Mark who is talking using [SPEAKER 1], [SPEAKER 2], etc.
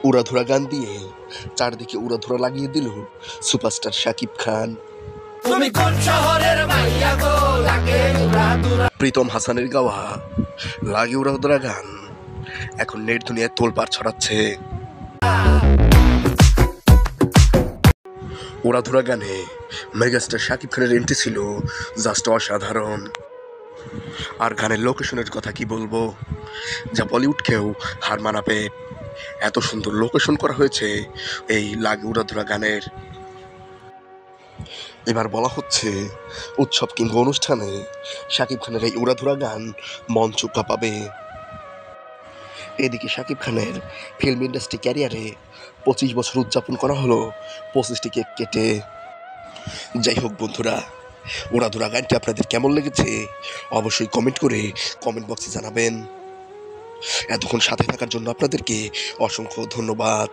[SPEAKER 1] উড়াধুরা গান দিয়ে চারদিকে উড়াধুরা লাগিয়ে দিল সুপারস্টার শাকিব খান। প্রীতম হাসানের গাওয়া লাগে উড়াধুরা গান এখন নেট দুনিয়ায় তোলপাড় ছড়াচ্ছে। উড়াধুরা গানে মেগাস্টার শাকিব খানের এন্ট্রি ছিল জাস্ট অসাধারণ। আর গানের লোকেশনের কথা কি বলবো, যা বলিউডকেও হার মানাবে। এত সুন্দর লোকেশন করা হয়েছে এই লাগে উড়াধুরা গানের। এবার বলা হচ্ছে উৎসব কিংবা অনুষ্ঠানে শাকিব খানের এই উড়াধুরা গান মঞ্চ কাঁপাবে। এদিকে শাকিব খানের ফিল্ম ইন্ডাস্ট্রি ক্যারিয়ারে 25 বছর উদযাপন করা হলো 25টি কেক কেটে। যাই হোক বন্ধুরা, উড়াধুরা গানটি আপনাদের কেমন লেগেছে অবশ্যই কমেন্ট করে কমেন্ট বক্সে জানাবেন। এতক্ষণ সাথে থাকার জন্য আপনাদেরকে অসংখ্য ধন্যবাদ।